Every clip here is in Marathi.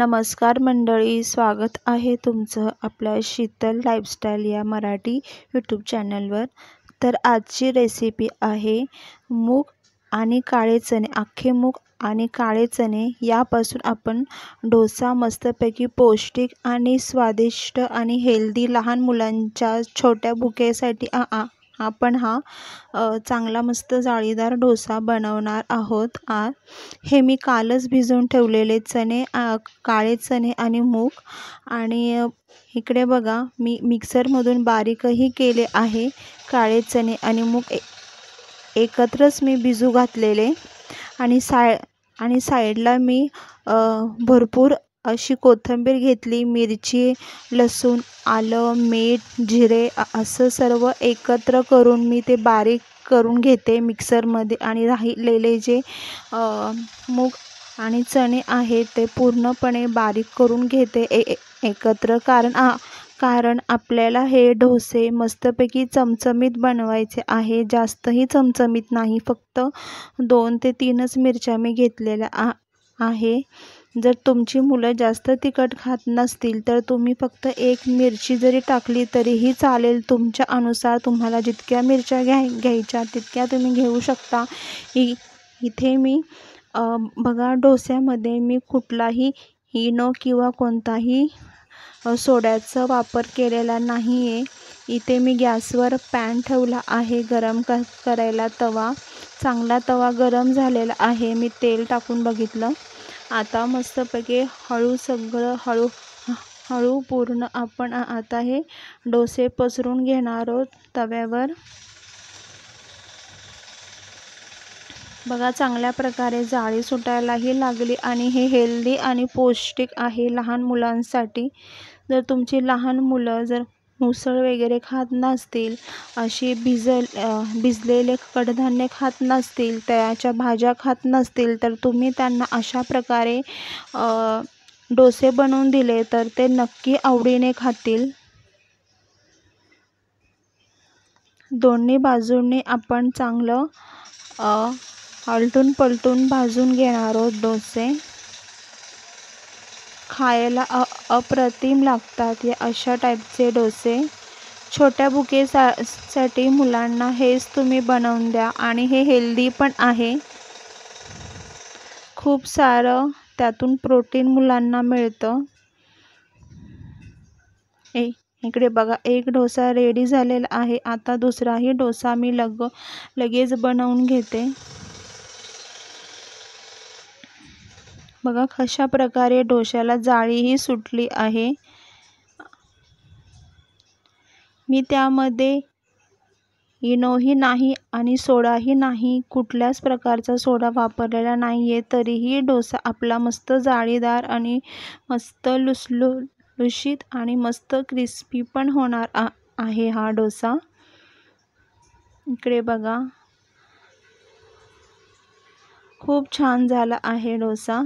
नमस्कार मंडळी, स्वागत आहे तुमचं आपल्या शीतल लाईफस्टाईल या मराठी यूट्यूब चॅनलवर। तर आजची रेसिपी आहे मूग आणि काळे चणे, अख्खे मूग आणि काळे चणे यापासून आपण डोसा मस्तपैकी पौष्टिक आणि स्वादिष्ट आणि हेल्दी लहान मुलांच्या छोट्या भुकेसाठी आपण हा चांगला मस्त जाळीदार डोसा बनवणार आहोत। हे मी कालच भिजवून ठेवलेले चणे, काळे चणे आणि मूग, आणि इकडे बघा मी मिक्सरमधून बारीकही केले आहे। काळे चणे आणि मूग एकत्रच मी भिजू घातलेले, आणि साईडला मी भरपूर अशी कोथिंबीर घेतली, मिरची, लसूण, आलं, मीठ, जिरे असं सर्व एकत्र करून मी ते बारीक करून घेते मिक्सरमध्ये, आणि राहिलेले जे मूग आणि चणे आहेत ते पूर्णपणे बारीक करून घेते एकत्र, कारण आपल्याला हे डोसे मस्तपैकी चमचमीत बनवायचे आहे। जास्तही चमचमीत नाही, फक्त 2 ते 3च मिरच्या मी घेतलेल्या आहे। जर तुमची मुलं जास्त तिखट खात नसतील तर तुम्ही फक्त 1 मिरची जरी टाकली तरीही चालेल, तुमच्या अनुसार तुम्हाला जितक्या मिरच्या घ्यायच्या तितक्या तुम्ही घेऊ शकता। इथे मी बघा डोस्यामध्ये मी कुठलाही इनो किंवा कोणताही सोड्याचा वापर केलेला नाही आहे। इथे मी गॅसवर पॅन ठेवला आहे गरम करायला, चांगला तवा गरम झालेला आहे। मी तेल टाकून बघितलं। आता मस्तपैकी हळू पूर्ण आपण आता हे डोसे पसरून घेणार आहोत तव्यावर। बघा चांगल्या प्रकारे जाळी सुटायलाही लागली, आणि हे हेल्दी आणि पौष्टिक आहे लहान मुलांसाठी। जर तुमची लहान मुलं जर उसळ वगैरे खात नसतील, अशी भिजलेले कडधान्य खात नसतील, त्याच्या भाज्या खात नसतील, तर तुम्ही त्यांना अशा प्रकारे डोसे बनवून दिले तर ते नक्की आवडीने खातील। दोन्ही बाजूंनी आपण चांगलं आलटून पलटून भाजून घेणार आहोत डोसे। खायला अप्रतिम लागतात या अशा टाईपचे डोसे। छोट्या भुकेसाठी मुलांना हेच तुम्ही बनवून द्या, आणि हे हेल्दी पण आहे। खूप सारं त्यातून प्रोटीन मुलांना मिळतं। इकडे बघा एक डोसा रेडी झालेला आहे। आता दुसराही डोसा मी लगेच बनवून घेते। बघा कशा प्रकारे डोश्याला जाळीही सुटली आहे। मी त्यामध्ये इनोही नाही आणि सोडाही नाही, कुठल्याच प्रकारचा सोडा वापरलेला नाही आहे, तरीही डोसा आपला मस्त जाळीदार आणि मस्त लुसलुशीत आणि मस्त क्रिस्पी पण होणार आहे हा डोसा। इकडे बघा खूप छान झाला आहे डोसा,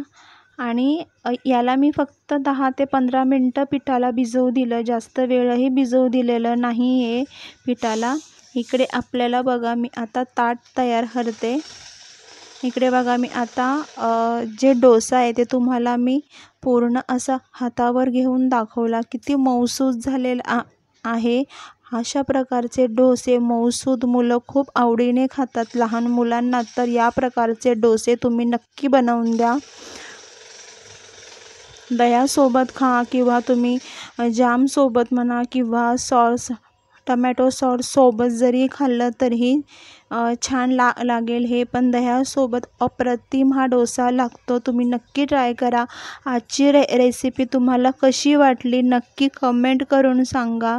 आणि याला मी फक्त 10 ते 15 मिनटं पिठाला भिजवू दिलं, जास्त वेळही भिजवू दिलेलं नाही आहे पिठाला। इकडे आपल्याला बघा मी आता ताट तयार करते। इकडे बघा मी आता जे डोसा आहे ते तुम्हाला मी पूर्ण असा हातावर घेऊन दाखवला, किती मऊसूद झालेला आहे। अशा प्रकारचे डोसे मऊसूद मुलं खूप आवडीने खातात लहान मुलांना, तर या प्रकारचे डोसे तुम्ही नक्की बनवून द्या। दह्यासोबत खा, किंवा तुम्ही जामसोबत म्हणा, किंवा टमॅटो सॉस सोबत जरी खाल्लं तरीही छान लागेल हे, पण दह्यासोबत अप्रतिम हा डोसा लागतो। तुम्ही नक्की ट्राय करा। आजची रेसिपी तुम्हाला कशी वाटली नक्की कमेंट करून सांगा।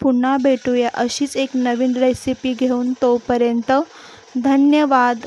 पुन्हा भेटूया अशीच एक नवीन रेसिपी घेऊन, तोपर्यंत धन्यवाद।